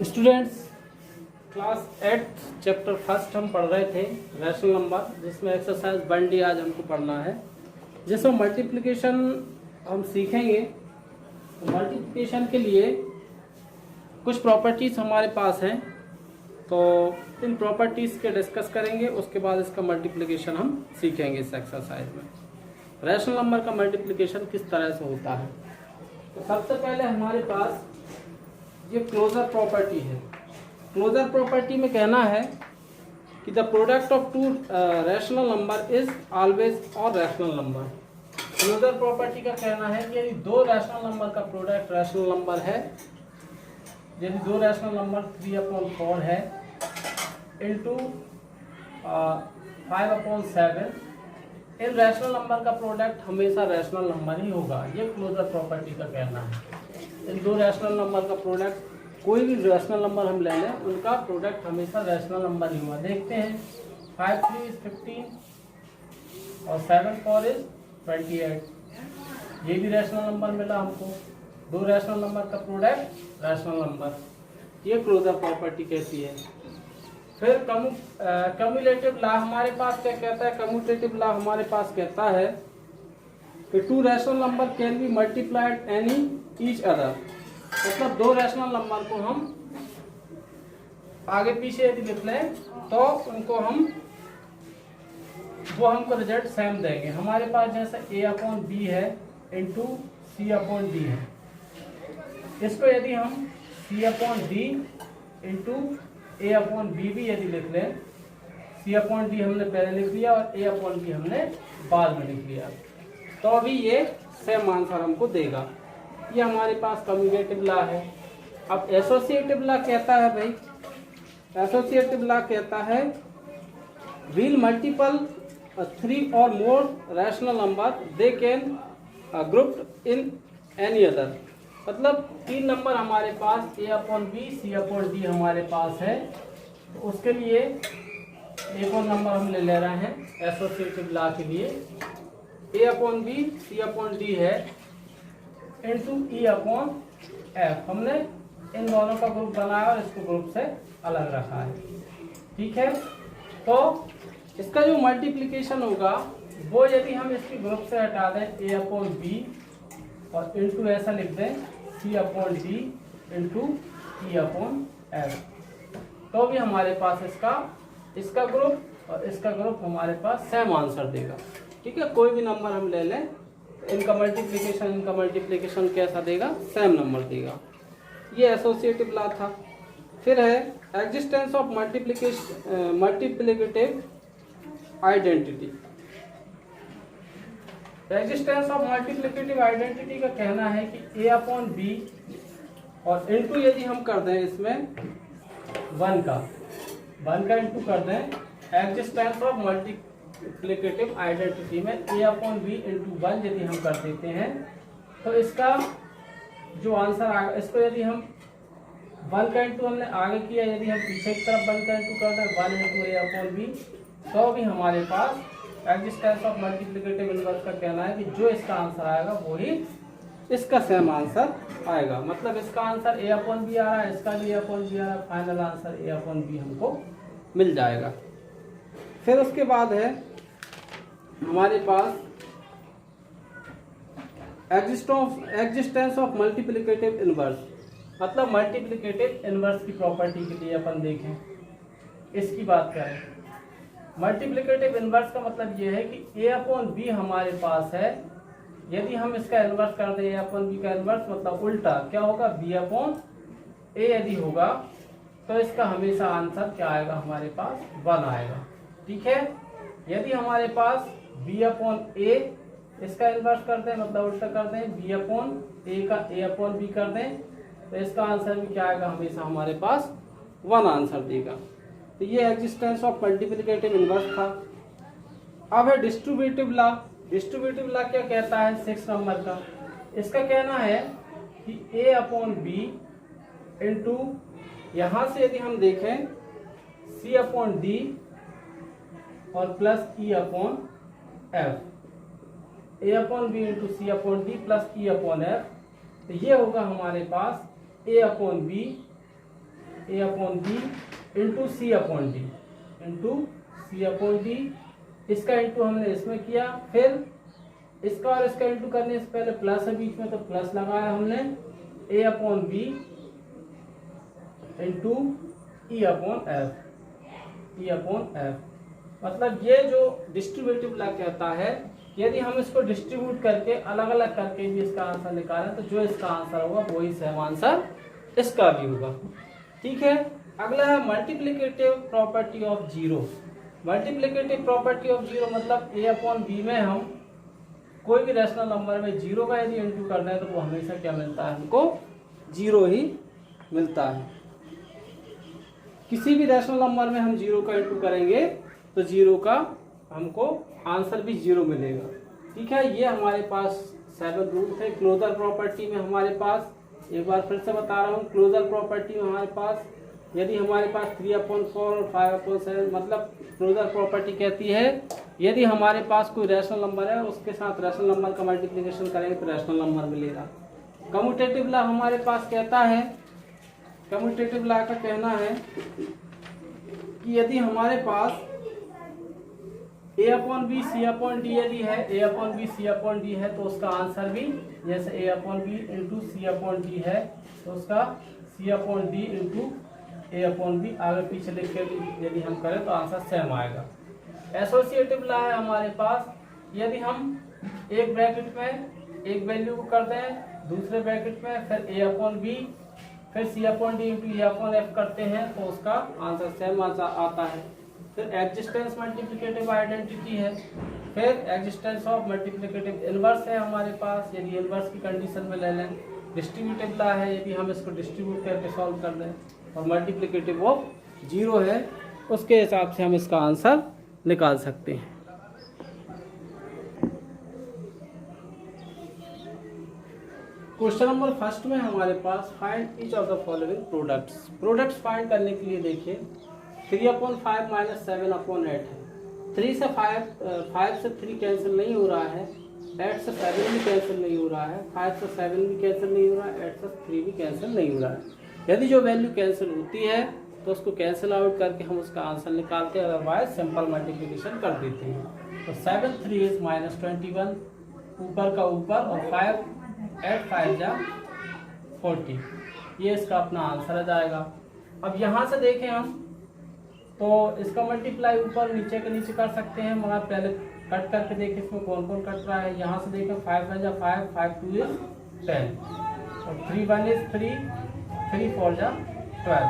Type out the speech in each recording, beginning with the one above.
Students, class 8 chapter first हम पढ़ रहे थे रैशनल नंबर, जिसमें एक्सरसाइज 1D आज हमको पढ़ना है, जिसमें मल्टीप्लिकेशन हम सीखेंगे। तो मल्टीप्लिकेशन के लिए कुछ प्रॉपर्टीज़ हमारे पास हैं, तो इन प्रॉपर्टीज़ के डिस्कस करेंगे। उसके बाद इसका मल्टीप्लिकेशन हम सीखेंगे इस एक्सरसाइज में। रैशनल नंबर का मल्टीप्लिकेशन किस तरह से होता है। तो सबसे पहले हमारे पास ये क्लोजर प्रॉपर्टी है। क्लोजर प्रॉपर्टी में कहना है कि the product of to rational number is always और रैशनल नंबर। क्लोजर प्रॉपर्टी का कहना है कि यदि दो रैशनल नंबर का प्रोडक्ट रैशनल नंबर है, यदि दो रैशनल नंबर 3/4 है इंटू 5/7, इन रैशनल नंबर का प्रोडक्ट हमेशा रैशनल नंबर ही होगा। ये क्लोजर प्रॉपर्टी का कहना है। इन दो रैशनल नंबर का प्रोडक्ट, कोई भी रैशनल नंबर हम ले लें, उनका प्रोडक्ट हमेशा रैशनल नंबर ही होगा। देखते हैं 5 3 is 15 और 7 4 is 28। ये भी रैशनल नंबर मिला हमको। दो रैशनल नंबर का प्रोडक्ट रैशनल नंबर, ये क्लोजर प्रॉपर्टी कहती है। फिर कम्युलेटिव लॉ हमारे पास क्या कहता है। कम्यूटेटिव लॉ हमारे पास कहता है कि to rational number can be multiplied any each other. मतलब दो रैशनल नंबर को हम आगे पीछे यदि लिख लें तो उनको हमको रिजल्ट सेम देंगे। हमारे पास जैसे a/b है इंटू c/d है, इसको यदि हम c/d इंटू a/b भी यदि लिख लें, c/d हमने पहले लिख लिया और a/b हमने बाद में लिख लिया, तो अभी ये सेम आंसर हमको देगा। ये हमारे पास कम्यूटेटिव लॉ है। अब एसोसिएटिव लॉ कहता है भाई, एसोसिएटिव लॉ कहता है व्हील मल्टीपल 3 और more rational number they can grouped in any other. मतलब 3 नंबर हमारे पास a/b c/d हमारे पास है, तो उसके लिए एक और नंबर हम ले रहे हैं एसोसिएटिव लॉ के लिए। a/b c/d है इंटू e/f। हमने इन दोनों का ग्रुप बनाया और इसको ग्रुप से अलग रखा है। ठीक है, तो इसका जो मल्टीप्लिकेशन होगा वो यदि हम इसके ग्रुप से हटा दें a/b और इंटू ऐसा लिख दें c/d इंटू e/f, तो भी हमारे पास इसका ग्रुप और इसका ग्रुप हमारे पास सेम आंसर देगा। ठीक है, कोई भी नंबर हम ले लें, इनका मल्टीप्लिकेशन कैसा देगा, सेम नंबर देगा। ये एसोसिएटिव लॉ था। फिर है existence of multiplicative identity. Existence of multiplicative identity का कहना है कि a/b और इंटू यदि हम कर दें इसमें 1 का इंटू कर दें, एग्जिस्टेंस ऑफ मल्टीप्लिकेटिव आइडेंटिटी में a/b इंटू 1 यदि हम कर देते हैं, तो इसका जो आंसर आएगा, इसको यदि हम 1 का इंटू हमने आगे किया, यदि हम पीछे की तरफ 1 का इंटू कर दें 1 इंटू a/b, तो भी हमारे पास एग्जिस्टेंस ऑफ मल्टीप्लिकेटिव इनवर्स का कहना है कि जो इसका आंसर आएगा वही इसका सेम आंसर आएगा। मतलब इसका आंसर a/b आ रहा है, इसका भी a/b आ रहा है, फाइनल आंसर a/b हमको मिल जाएगा। फिर उसके बाद है हमारे पास एग्जिस्टेंस ऑफ मल्टीप्लिकेटिव इनवर्स। मतलब मल्टीप्लिकेटिव इनवर्स की प्रॉपर्टी के लिए अपन देखें, इसकी बात करें। मल्टीप्लिकेटिव इनवर्स का मतलब ये है कि a/b हमारे पास है, यदि हम इसका इनवर्स कर दें a/b का इनवर्स, मतलब उल्टा क्या होगा, b/a यदि होगा, तो इसका हमेशा आंसर क्या आएगा, हमारे पास 1 आएगा। ठीक है, यदि हमारे पास b/a इसका इन्वर्स कर दें, मतलब उल्टा कर दें, b/a का a/b कर दें, तो इसका आंसर भी क्या आएगा, हमेशा हमारे पास 1 आंसर देगा। तो ये एग्जिस्टेंस ऑफ मल्टीप्लिकेटिव इन्वर्स था। अब है डिस्ट्रीब्यूटिव लॉ। डिस्ट्रीब्यूटिव लॉ क्या कहता है 6 नंबर का। इसका कहना है कि a/b इंटू, यहाँ से यदि हम देखें c/d और plus e/f, a/b into c/d plus e/f, तो ये होगा हमारे पास a/b ए upon B into C upon D, into C upon D. इसका इंटू हमने इसमें किया, फिर इसका और इसका इंटू करने से पहले प्लस है बीच में तो प्लस लगाया हमने, A upon B into E upon F, E upon F. मतलब ये जो डिस्ट्रीब्यूटिव लॉ कहता है, यदि हम इसको डिस्ट्रीब्यूट करके अलग अलग करके भी इसका आंसर निकालें तो जो इसका आंसर होगा वही सेम आंसर इसका भी होगा। ठीक है, अगला है multiplicative property of zero. Multiplicative property of zero मतलब ए अपॉन बी में हम कोई भी रैशनल नंबर में जीरो का यदि इंटू करना है तो वो हमेशा क्या मिलता है, हमको जीरो ही मिलता है। किसी भी रैशनल नंबर में हम जीरो का इंटू करेंगे तो जीरो का हमको आंसर भी जीरो मिलेगा। ठीक है, ये हमारे पास 7 रूल थे। क्लोजर प्रॉपर्टी में हमारे पास, एक बार फिर से बता रहा हूँ, क्लोजर प्रॉपर्टी में हमारे पास यदि हमारे पास 3/4 और 5/7 मतलब क्लोजर प्रॉपर्टी कहती है यदि हमारे पास कोई रैशनल नंबर है उसके साथ रैशनल नंबर का मल्टीप्लिकेशन करेंगे तो रैशनल नंबर मिलेगा। कम्यूटेटिव लॉ हमारे पास कहता है, कम्यूटेटिव लॉ का कहना है कि यदि हमारे पास A upon B C upon D यदि है, A upon B C upon D है तो उसका आंसर भी जैसे A upon B into C upon D है तो उसका C upon D into A upon B आगे पीछे लिख के यदि हम करें तो आंसर सेम आएगा। एसोसिएटिव लॉ है हमारे पास, यदि हम एक ब्रैकेट में एक वैल्यू को कर दें दूसरे ब्रैकेट में फिर ए अपॉन बी फिर सी upon D into A upon F करते हैं तो उसका आंसर सेम आता है। फिर एग्जिस्टेंस मल्टीप्लिकेटिव आइडेंटिटी है, फिर एग्जिस्टेंस ऑफ मल्टीप्लिकेटिव इनवर्स है हमारे पास, यदि इनवर्स की कंडीशन में ले लें। डिस्ट्रीब्यूटिव लॉ है, यदि हम इसको डिस्ट्रीब्यूट करके सॉल्व कर दें, और मल्टीप्लिकेटिव ऑफ जीरो है, उसके हिसाब से हम इसका आंसर निकाल सकते हैं। क्वेश्चन नंबर फर्स्ट में हमारे पास find each of the following products. Products find करने के लिए देखिए 3/5 माइनस 7/8 है। 3 से 5 से 3 कैंसिल नहीं हो रहा है, 8 से 7 भी कैंसिल नहीं हो रहा है, 5 से 7 भी कैंसिल नहीं हो रहा है, 8 से 3 भी कैंसिल नहीं हो रहा है। यदि जो वैल्यू कैंसिल होती है तो उसको कैंसिल आउट करके हम उसका आंसर निकालते हैं, अदरवाइज सिंपल मल्टीप्लिकेशन कर देते हैं। तो 7 3 माइनस 21 ऊपर का ऊपर और 5 8 5 जा 40, ये इसका अपना आंसर आ जाएगा। अब यहाँ से देखें हम तो इसका मल्टीप्लाई ऊपर नीचे के नीचे कर सकते हैं, मगर पहले कट करके देखें इसमें कौन कौन कट रहा है। यहाँ से देखें 5 1 जा 5, 5 2 इज 10 और 3 1 इज 3, 3 4 जा 12,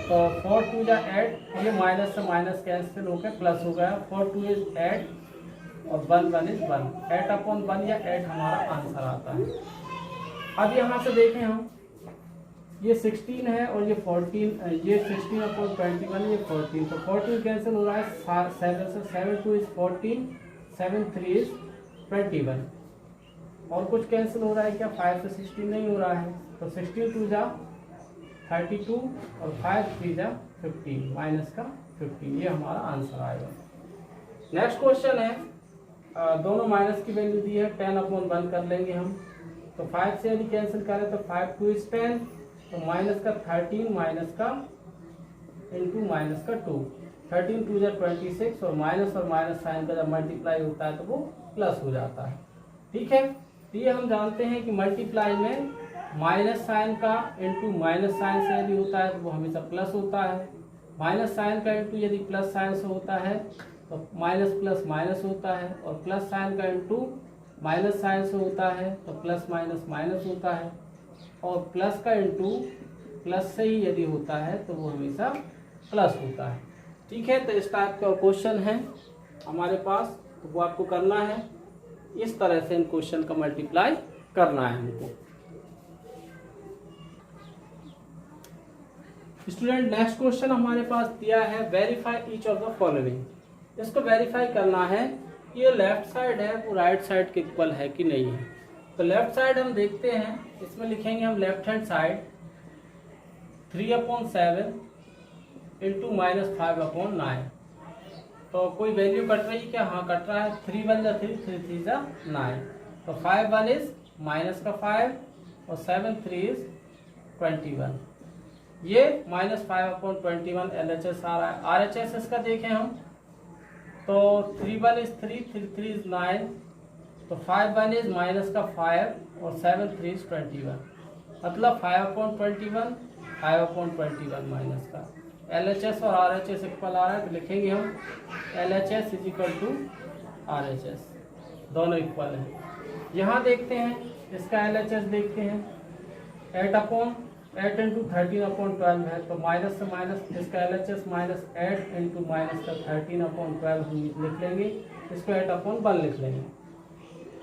तो 4 2 जा 8, ये माइनस से माइनस कैंसिल होकर प्लस हो गया, 4 2 इज 8 और 1 1 इज 1, 8/1 या 8 हमारा आंसर आता है। अब यहाँ से देखें हम ये 16 है और ये 14, ये 16/21 ये 14, तो 14 कैंसिल हो रहा है 7 से, 7 2 इज 14, 7 3 इज 21, और कुछ कैंसिल हो रहा है क्या, 5 से 16 नहीं हो रहा है, तो 16 2 जा 32 और 5 3 जा 15 माइनस का 15, ये हमारा आंसर आएगा। नेक्स्ट क्वेश्चन है, दोनों माइनस की वैल्यू दी है, 10/1 कर लेंगे हम, तो 5 से यदि कैंसिल करें तो 5 2 इज 10, तो माइनस का 13 माइनस का इंटू माइनस का 2, 13 2 जा 26, और माइनस साइन का जब मल्टीप्लाई होता है तो वो प्लस हो जाता है। ठीक है, तो ये हम जानते हैं कि मल्टीप्लाई में माइनस साइन का इंटू माइनस साइन से यदि होता है तो वो हमेशा प्लस होता है, माइनस साइन का इंटू यदि प्लस साइन से होता है तो माइनस प्लस माइनस होता है, और प्लस साइन का इंटू माइनस साइन से होता है तो प्लस माइनस माइनस होता है, और प्लस का इंटू प्लस से ही यदि होता है तो वो हमेशा प्लस होता है। ठीक है, तो इस टाइप का क्वेश्चन है हमारे पास, तो वो आपको करना है, इस तरह से इन क्वेश्चन का मल्टीप्लाई करना है हमको। स्टूडेंट, नेक्स्ट क्वेश्चन हमारे पास दिया है verify each of the following. इसको वेरीफाई करना है कि ये लेफ्ट साइड है वो राइट साइड के इक्वल है कि नहीं है। तो लेफ्ट साइड हम देखते हैं, इसमें लिखेंगे हम left hand side 3/7 into minus 5/9, तो कोई वैल्यू कट रही है क्या, हाँ कट रहा है, 3 1 जा 3, 3 3 जा 9, तो 5 1 इज माइनस का 5 और 7 3 इज 21, ये -5/21 LHS आ रहा है। RHS इसका देखें हम तो 3 1 इज 3, 3 3 इज 9, तो 5 1 इज माइनस का 5 और 7 3 इज 21, मतलब 5/21 5/21 माइनस का LHS और RHS इक्वल आ रहा है, तो लिखेंगे हम LHS is equal to RHS, दोनों इक्वल हैं। यहाँ देखते हैं इसका LHS देखते हैं 8 इंटू 13/12 है, तो माइनस से माइनस इसका LHS -8 इंटू माइनस का 13/12 हम लिख लेंगे, इसको 8/1 लिख लेंगे।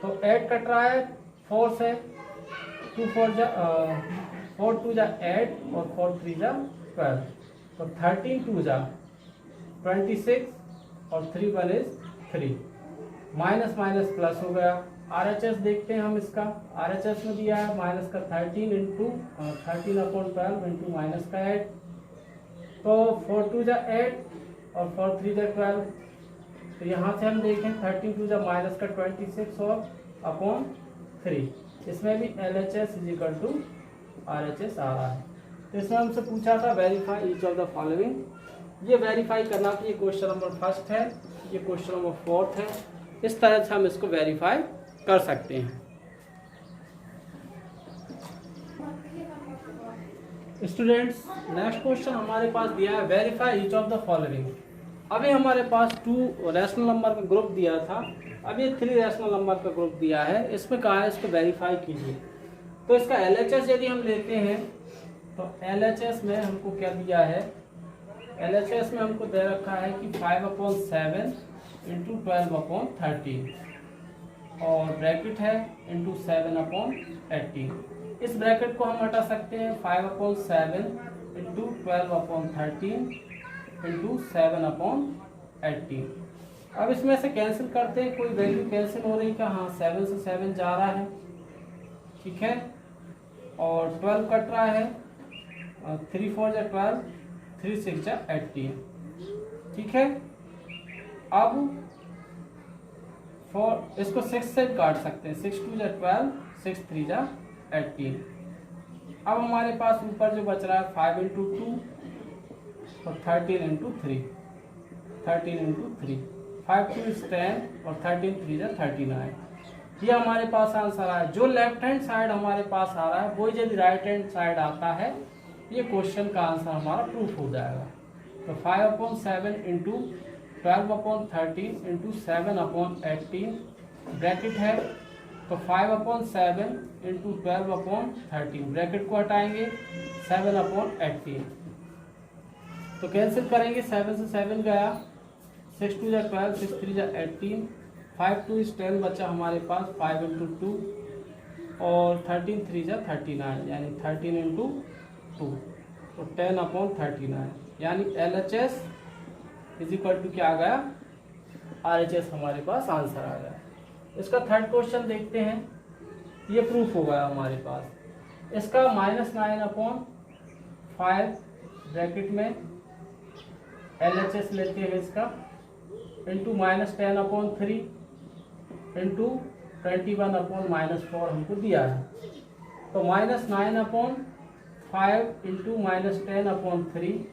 तो 8 कट रहा है 4 से, 4 2 जा 8 और 4 3 जा 12, तो 13 2 जा 26 और 3 1 इज 3, माइनस माइनस प्लस हो गया। RHS देखते हैं हम इसका, RHS में दिया है माइनस का 13 इंटू 13/12 इंटू माइनस का 8, तो 4 2 जा 8 और 4 3 जा 12, तो यहाँ से हम देखें 13 2 जा माइनस का 26 और अपॉन 3, इसमें भी LHS is equal to RHS आ रहा है। तो इसमें हमसे पूछा था verify each of the following, ये वेरीफाई करना था। ये क्वेश्चन नंबर 1 है, ये क्वेश्चन नंबर 4 है, इस तरह से हम इसको वेरीफाई कर सकते हैं। स्टूडेंट्स, नेक्स्ट क्वेश्चन हमारे पास दिया है verify each of the following. अभी हमारे पास 2 रैशनल नंबर का ग्रुप दिया था, अब ये 3 रैशनल नंबर का ग्रुप दिया है, इसमें कहा है इसको वेरीफाई कीजिए। तो इसका LHS यदि हम लेते हैं तो LHS में हमको क्या दिया है, LHS में हमको दे रखा है कि 5/7 इंटू 12/13 और ब्रैकेट है इंटू 7/18। इस ब्रैकेट को हम हटा सकते हैं, 5/7 इंटू 12/13 इंटू 7/18। अब इसमें से कैंसिल करते हैं, कोई वैल्यू कैंसिल हो रही क्या, हाँ 7 से 7 जा रहा है, ठीक है, और 12 कट रहा है, 3 4 जा 12, 3 6 जा 18, ठीक है। अब इसको 6 से काट सकते हैं, 6 2 जा 12, 6 3 जा 18। अब हमारे पास ऊपर जो बच रहा है 5 इंटू 2 और 13 इंटू 3, 13 इंटू 3, 5 2 इज 10 और 13 3 जा 39। ये हमारे पास आंसर आया। जो लेफ्ट हैंड साइड हमारे पास आ रहा है वो यदि राइट हैंड साइड आता है, ये क्वेश्चन का आंसर हमारा प्रूफ हो जाएगा। तो 5/7 इंटू 12/13 इंटू 7/18 ब्रैकेट है, तो 5/7 इंटू 12/13 ब्रैकेट को हटाएंगे, 7/18, तो कैंसिल करेंगे, 7 से 7 गया, 6 2 जा 12, 6 3 जा 18, 5 2 इज 10 बचा हमारे पास, 5 इंटू 2 और 13 3 जा 39, यानी 13 इंटू 2, तो 10/39, यानी LHS इज इक्वल टू क्या आ गया, RHS हमारे पास आंसर आ गया। इसका थर्ड क्वेश्चन देखते हैं, ये प्रूफ हो गया हमारे पास। इसका -9/5 ब्रैकेट में LHS लेते हैं इसका, इंटू -10/3 इंटू 21/-4 हमको दिया है, तो -9/5 इंटू -10/3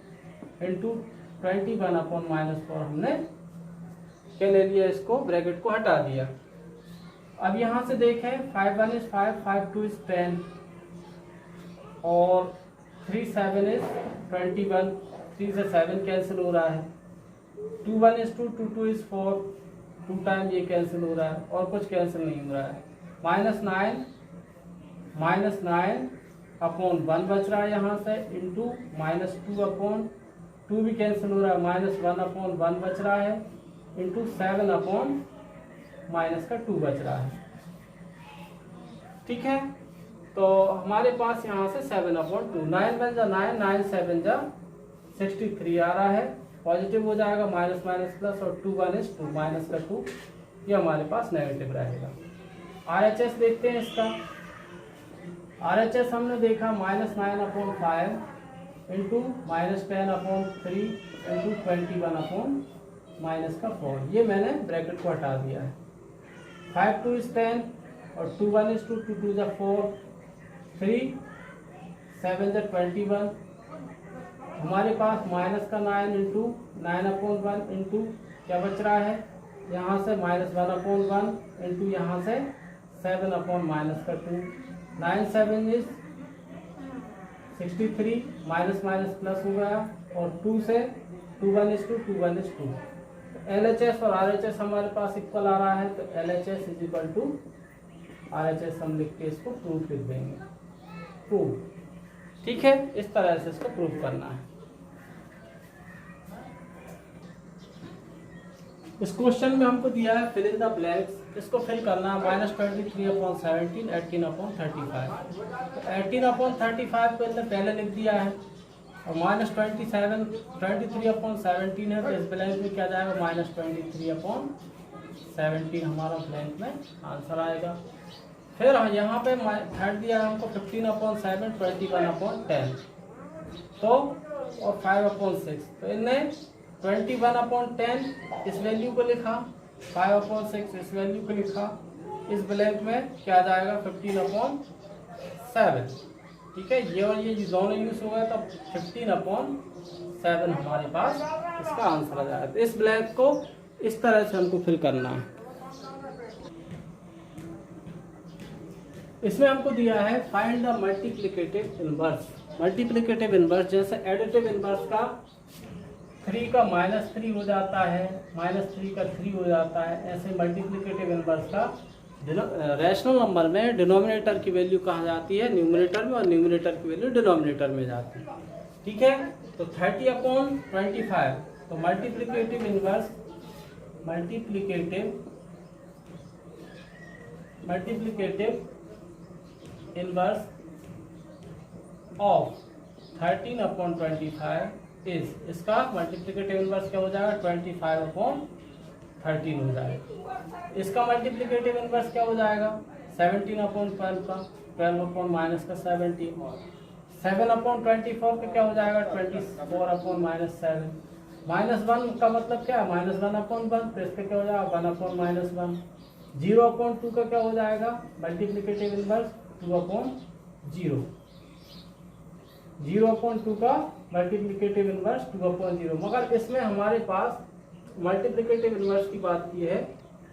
इंटू 21/-4 हमने क्या ले लिया, इसको ब्रैकेट को हटा दिया। अब यहाँ से देखें 5 1 इज 5, 5 2 इज 10 और 3 7 इज 21, 3 से 7 कैंसिल हो रहा है, 2 1 इज 2, 2 2 इज 4, 2 टाइम ये कैंसिल हो रहा है और कुछ कैंसिल नहीं हो रहा है। -9/1 बच रहा है यहाँ से, इंटू -2/2 भी कैंसिल हो रहा है, -1/1 बच रहा है, इंटू 7/-2 बच रहा है, ठीक है। तो हमारे पास यहाँ से 7/2, 9 1 जा 9, 9 7 जा 63 आ रहा है, पॉजिटिव हो जाएगा, माइनस माइनस प्लस, और 2 1 इज 2, माइनस का 2, ये हमारे पास नेगेटिव रहेगा। RHS देखते हैं इसका, RHS हमने देखा -9/5 इंटू -10/3 इंटू 21/-4, ये मैंने ब्रैकेट को हटा दिया है। 5 2 इज 10 और 2 1 इज 2, 2 2 जा 4, 3 7 जा 21 हमारे पास माइनस का 9 इंटू 9/1 इंटू क्या बच रहा है यहाँ से -1/1 इंटू यहाँ से 7/-2। 9 7 इज 63, माइनस माइनस प्लस हो गया, और 2 से 2 1 इज 2, 2 1 इज 2। LHS और RHS हमारे पास इक्वल आ रहा है, तो LHS is equal to RHS हम लिख के इसको प्रूफ लिख देंगे, प्रूफ। ठीक है, इस तरह से इसको प्रूफ करना है। इस क्वेश्चन में हमको दिया है फिल इन द ब्लैंक्स, इसको फिल करना है। -23/17 18/35, तो 18/35 को इसने पहले लिख दिया है, और -23/17 है, तो इस ब्लैंक में क्या जाएगा -23/17 हमारा ब्लैंक में आंसर आएगा। फिर यहाँ पे थर्ड दिया है हमको 15/7 21/10, तो और 5/6, तो इनने 21/10 इस वैल्यू को लिखा, 5/6 इस वैल्यू को लिखा, इस ब्लैंक में क्या जाएगा 15/7। ठीक है, ये और ये दोनों यूज हो गए, तो 15/7 हमारे पास इसका आंसर आ जाएगा। तो इस ब्लैंक को इस तरह से हमको फिल करना है। इसमें हमको दिया है find the multiplicative inverse. Multiplicative inverse जैसे एडिटिव इनवर्स का 3 का -3 हो जाता है, -3 का 3 हो जाता है, ऐसे मल्टीप्लिकेटिव इनवर्स का रैशनल नंबर में डिनोमिनेटर की वैल्यू कहाँ जाती है न्यूमरेटर में, और न्यूमरेटर की वैल्यू डिनोमिनेटर में जाती है। ठीक है, तो 30/25, तो मल्टीप्लिकेटिव इनवर्स ऑफ 13/25 इज, इसका मल्टीप्लिकेटिव इनवर्स क्या हो जाएगा 25/13 हो जाएगा। इसका मल्टीप्लिकेटिव इनवर्स क्या हो जाएगा 17/12 का, 12/- का 17, 7/24 का क्या हो जाएगा 24/-7, -1 का मतलब क्या है -1/1, तो इसका क्या हो जाएगा 1/-1, 0/2 का क्या हो जाएगा मल्टीप्लिकेटिव इनवर्स 2/0, 0/2 का मल्टीप्लिकेटिव इनवर्स 2/0। मगर इसमें हमारे पास मल्टीप्लिकेटिव इनवर्स की बात की है,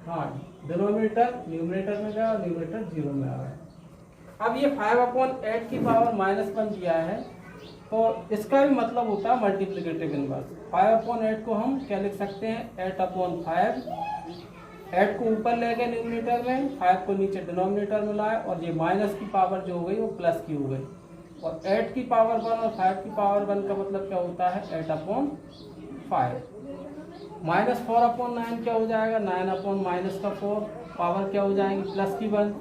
हाँ डिनोमिनेटर न्यूमरेटर में गया और न्यूमरेटर 0 में आ गया। अब ये 5/8 की पावर -1 दिया है, तो इसका भी मतलब होता है मल्टीप्लिकेटिव इनवर्स। 5/8 को हम क्या लिख सकते हैं 8/5, 8 को ऊपर ले गए न्यूमरेटर में, 5 को नीचे डिनोमिनेटर में लाए, और ये माइनस की पावर जो हो गई वो प्लस की हो गई, और 8 की पावर 1 और 5 की पावर 1 का मतलब क्या होता है 8/5। -4/9 क्या हो जाएगा 9/-4 पावर क्या हो जाएगी प्लस की 1,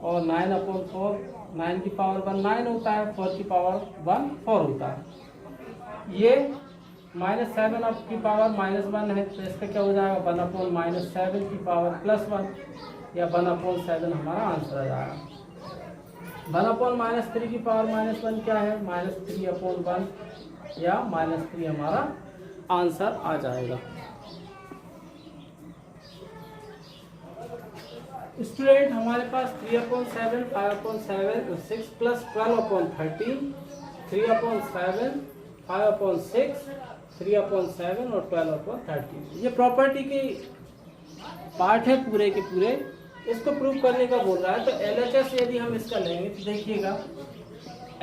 और 9/4, 9 की पावर 1 9 होता है, 4 की पावर 1 4 होता है। ये -7 की पावर -1 है, तो इसका क्या हो जाएगा 1/-7 की पावर +1, या 1/7 हमारा आंसर आ जाएगा। 1/-3 की पावर -1 क्या है -3/1, या -3 हमारा आंसर आ जाएगा। स्टूडेंट हमारे पास 3/7, 5/7, 6 + 12/13, 3/7, 5/6, 3/7 और 12/13, ये प्रॉपर्टी की पार्ट है पूरे के पूरे। इसको प्रूव करने का बोल रहा है, तो LHS यदि हम इसका लेंगे तो देखिएगा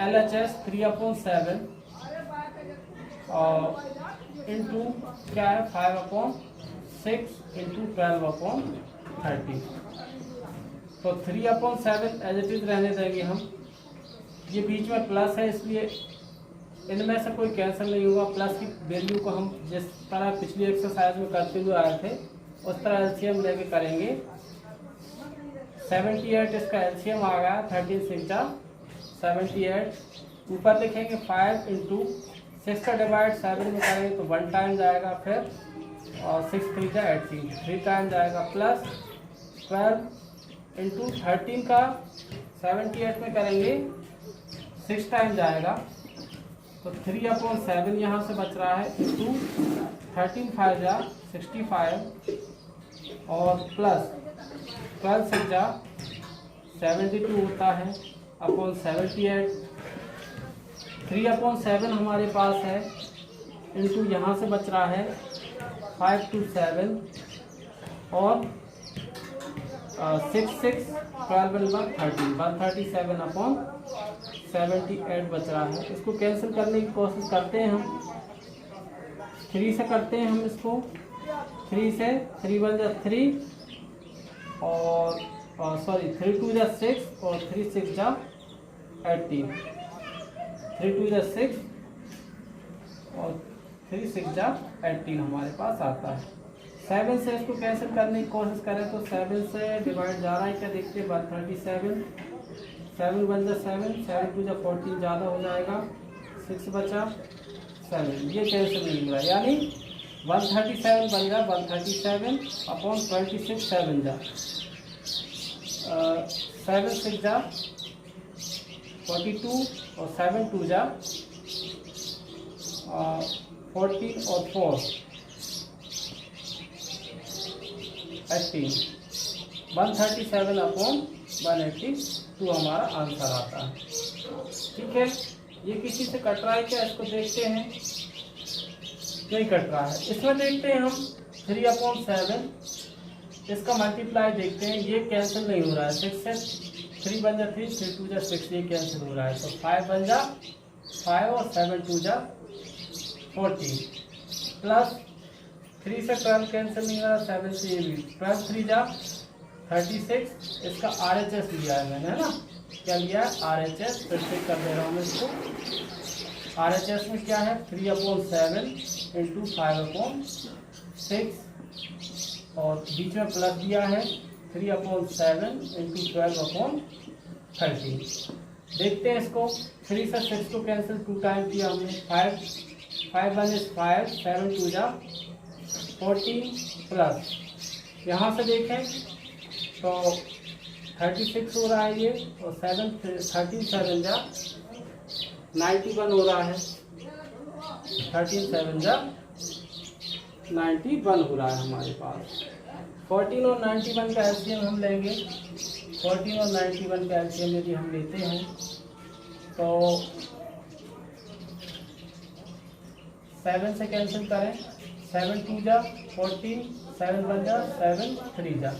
LHS 3/7 और इंटू क्या है 5/6 इंटू 12/13, तो 3/7 एज इट इज रहने देंगे हम। ये बीच में प्लस है, इसलिए इनमें से कोई कैंसिल नहीं होगा। प्लस की वैल्यू को हम जिस तरह पिछली एक्सरसाइज में करते हुए आए थे उस तरह एलसीएम लेके करेंगे। 78 इसका एलसीएम आ गया, 13 6 78, ऊपर लिखेंगे 5 इंटू 6 का डिवाइड 7 में करेंगे तो 1 टाइम जाएगा, फिर और 6 3 18 3 टाइम जाएगा, प्लस 12 इंटू 13 का 78 में करेंगे 6 टाइम जाएगा, तो 3/7 यहाँ से बच रहा है, इंटू 13 5 65 और प्लस 12 6 72 होता है, अपॉन 78 3/7 हमारे पास है, इंटू यहाँ से बच रहा है 5 to 7 और 6 6 12 and 13 137/78 बच रहा है। इसको कैंसिल करने की कोशिश करते हैं हम, 3 से करते हैं हम इसको, 3 से 3 1 जा 3 और 3 2 जा 6 और 3 6 जा 18, 3 2 जा 6 और 3 6 जा 18 हमारे पास आता है। 7 से इसको कैंसिल करने की कोशिश करें तो 7 से डिवाइड जा रहा है क्या देखते हैं, 137, 7 1 जा 7, 7 2 जा 14 ज़्यादा हो जाएगा, 6 बचा 7, ये कैंसिल नहीं हुआ, यानी 137 बन जा 137/26 7 जा 7 6 जा 42 और 7 2 जा 14 और 4 18, 137/182 हमारा आंसर आता है। ठीक है, ये किसी से कट रहा है क्या, इसको देखते हैं, नहीं कट रहा है। इसमें देखते हैं हम 3/7, इसका मल्टीप्लाई देखते हैं, ये कैंसिल नहीं हो रहा है, 6 से 3 बन जा 3, 3 2 जा 6, ये कैंसिल हो रहा है, तो 5 बन जा 5 और 7 2 जा 14 प्लस 3 से 12 कैंसिल नहीं हो रहा, 7 से ये भी 12 3 जा 36, इसका RHS लिया है मैंने, है ना, क्या लिया है RHS, फिर से कर दे रहा हूँ मैं इसको। RHS में क्या है 3/7 इंटू 5/6 और बीच में प्लस दिया है 3/7 इंटू 12/13। देखते हैं इसको, 3 से 6 को कैंसिल 2 टाइम किया हमने, 5 1 is 5, 7 2 जा 14 प्लस यहाँ से देखें तो 36 हो रहा है ये, और 13 7 जा 91 हो रहा है, 13 7 जा 91 हो रहा है हमारे पास। 14 और 91 का एलसीएम हम लेंगे, 14 और 91 का एलसीएम यदि हम लेते हैं तो 7 से कैंसिल करें, 7 2 जा 14, 7 1 जा 7 3 जा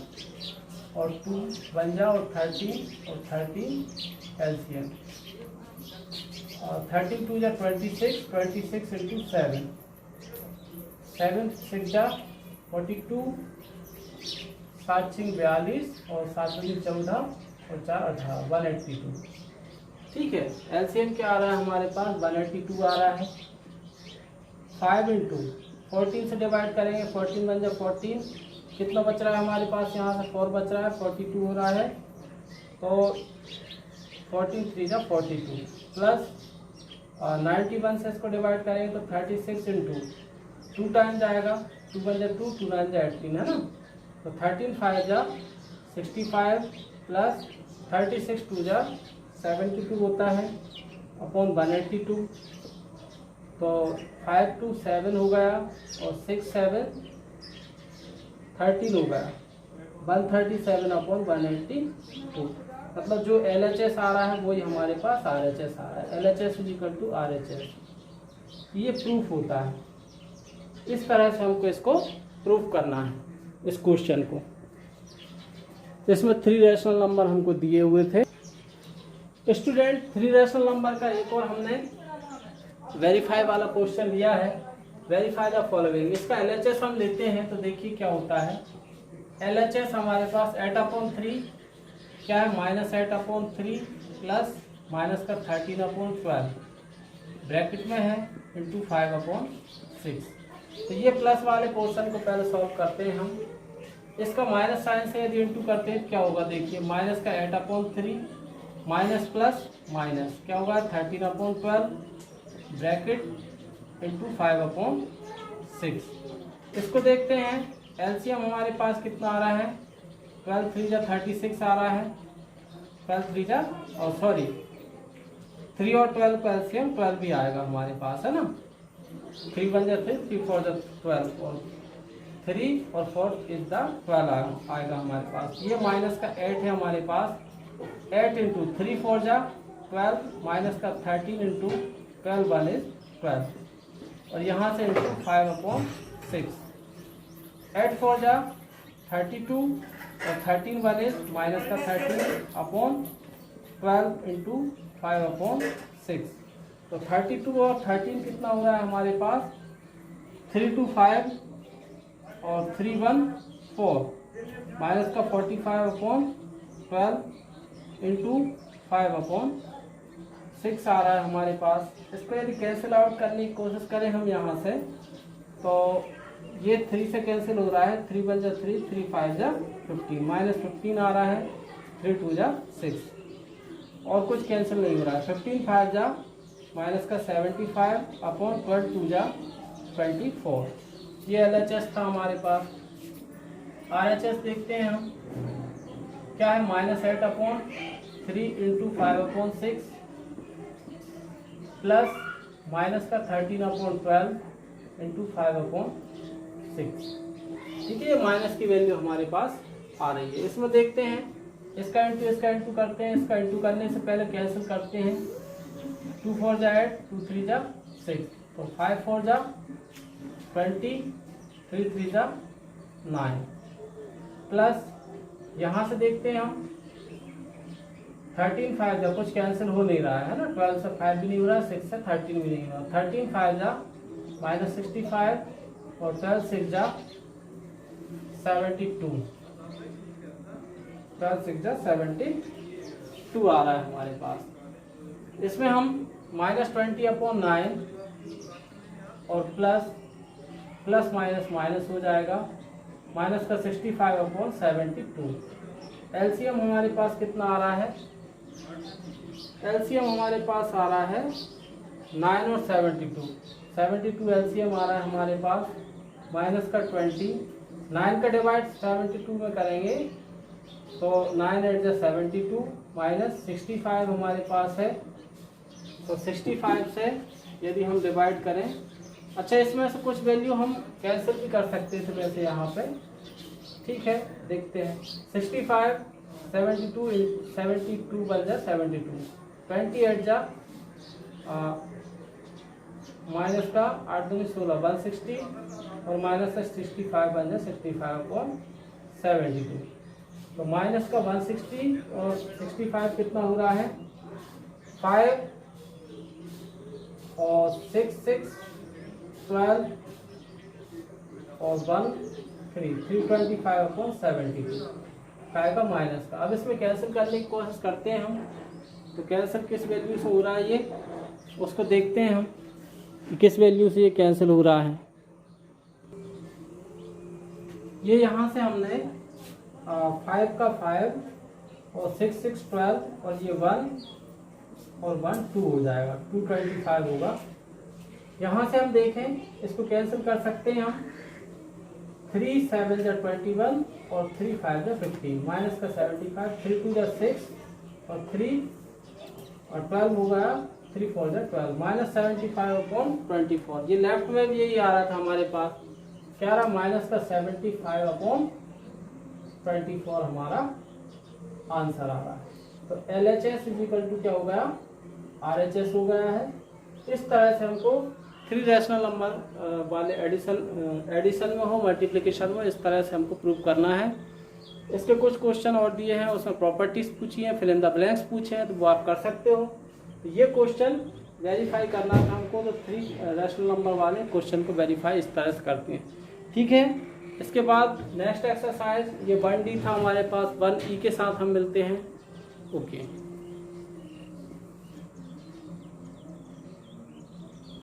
और 2 1 जा और 13 और 13 एलसीएम, और 13 2 जा 26, 26 इंटू 7, 7 6 जा 42, 7 6 42 और 7 2 14 और 4 18, 182। ठीक है, एलसीएम क्या आ रहा है हमारे पास, 182 आ रहा है। 5 इंटू 14 से डिवाइड करेंगे, 14 बन जा 14, कितना बच रहा है हमारे पास, यहाँ से 4 बच रहा है, 42 हो रहा है, तो 14 3 जा 42 प्लस 91 से इसको डिवाइड करेंगे तो 36 इंटू 2 टाइम जाएगा, 2 बन जा 2, 2 9 जा 18, है ना, तो 13 5 जा 65 प्लस 36 2 जा 72 होता है अपॉन 182, तो 5 2 7 हो गया और 6 7 13 हो गया, 137/182, मतलब जो LHS आ रहा है वही हमारे पास RHS आ रहा है, LHS = RHS। ये प्रूफ होता है, इस तरह से हमको इसको प्रूफ करना है इस क्वेश्चन को। इसमें 3 रैशनल नंबर हमको दिए हुए थे स्टूडेंट। 3 रैशनल नंबर का एक और हमने वेरीफाई वाला क्वेश्चन लिया है, वेरीफाई द फॉलोइंग। इसका LHS हम लेते हैं तो देखिए क्या होता है। LHS हमारे पास 8/3 क्या है, -8/3 प्लस माइनस का 13/12 ब्रैकेट में है इंटू 5/6। तो ये प्लस वाले क्वेश्चन को पहले सॉल्व करते हैं हम। इसका माइनस साइन से यदि इंटू करते हैं क्या होगा, देखिए माइनस का 8/3 माइनस प्लस माइनस क्या होगा 13/12 ब्रैकेट इंटू 5/6। इसको देखते हैं, एलसीएम हमारे पास कितना आ रहा है, 12 3 जा 36 आ रहा है, 12 3 जा और सॉरी 3 और 12 का एलसीएम 12 भी आएगा हमारे पास, है ना। 3 1 जा 3, 3 4 जा 12 और 3 और 4 इज द 12 आएगा हमारे पास। ये माइनस का 8 है हमारे पास, 8 इंटू 3 4 जा 12 माइनस का 13 इंटू 12 1 इज 12 और यहाँ से इंटू 5/6। 8 4 जा 32 और 13 1 इज माइनस का 13/12 इंटू 5/6। तो 32 और 13 कितना हो रहा है हमारे पास 3 2 5 और 3 1 4 माइनस का 45/12 इंटू 5/6 आ रहा है हमारे पास। इसको यदि कैंसिल आउट करने की कोशिश करें हम यहाँ से तो ये 3 से कैंसिल हो रहा है, 3 1 जा 3, 3 5 जा 15, -15 आ रहा है, 3 2 जा 6 और कुछ कैंसिल नहीं हो रहा है। 15 5 जा माइनस का 75/12 2 जा 24। ये LHS था हमारे पास। RHS देखते हैं हम क्या है, -8/3 इंटू 5/6 प्लस माइनस का 13/12 इंटू 5/6। ठीक है, ये माइनस की वैल्यू हमारे पास आ रही है। इसमें देखते हैं इसका इंटू करते हैं। इसका इंटू करने से पहले कैंसिल करते हैं। 2 4 जा 8, 2 3 जा 6, तो 5 4 जा 20, 3 3 जा 9 प्लस यहाँ से देखते हैं हम 13 5 जा कुछ कैंसिल हो नहीं रहा है ना, 12 से 5 भी नहीं हो रहा, 6 से 13 भी नहीं हो रहा। 13 5 जा -65 और 12 6 जा 72, 12 6 जा 72 आ रहा है हमारे पास। इसमें हम -20/9 और प्लस माइनस हो जाएगा, माइनस का 65/72। एलसीएम हमारे पास कितना आ रहा है, एलसीएम हमारे पास आ रहा है 9 और 72 एलसीएम आ रहा है हमारे पास। माइनस का 20, 9 का डिवाइड 72 में करेंगे तो 9 8 जा 72 माइनस 65 हमारे पास है, तो 65 से यदि हम डिवाइड करें, अच्छा इसमें से कुछ वैल्यू हम कैंसिल भी कर सकते थे वैसे यहाँ पे, ठीक है देखते हैं। 65 72 बन जा 72, 28 जा माइनस का 8 दूनी 16 160 और माइनस का 65 बन जा 65/72। तो माइनस का 160 और 65 कितना हो रहा है 5 और 6 6 12 और 1 3 325/72 आएगा माइनस का। अब इसमें कैंसिल करने की कोशिश करते हैं हम, तो कैंसिल किस वैल्यू से हो रहा है ये उसको देखते हैं हम कि किस वैल्यू से ये कैंसिल हो रहा है। ये यहाँ से हमने 5 का 5 और 6 6 12 और ये 1 और 1 2 हो जाएगा, 225 होगा। यहाँ से हम देखें इसको कैंसिल कर सकते हैं हम, 3 7 जा 21 और 3 5 जा 15, माइनस का 75, 3 2 जा 6 और 3 और 12 हो गया, 3 4 जा 12 -75/24। ये लेफ्ट में भी यही आ रहा था हमारे पास, क्या रहा माइनस का 75/24 हमारा आंसर आ रहा है। तो LHS = क्या हो गया RHS हो गया है। इस तरह से हमको 3 रैशनल नंबर वाले एडिशन में हो मल्टीप्लिकेशन में इस तरह से हमको प्रूव करना है। इसके कुछ क्वेश्चन और दिए हैं, उसमें प्रॉपर्टीज पूछी हैं, फिल इन द ब्लैंक्स पूछे हैं, तो वो आप कर सकते हो। तो ये क्वेश्चन वेरीफाई करना था हमको, तो 3 रैशनल नंबर वाले क्वेश्चन को वेरीफाई इस तरह से करते हैं, ठीक है। इसके बाद नेक्स्ट एक्सरसाइज ये 1D था हमारे पास, 1E के साथ हम मिलते हैं, ओके।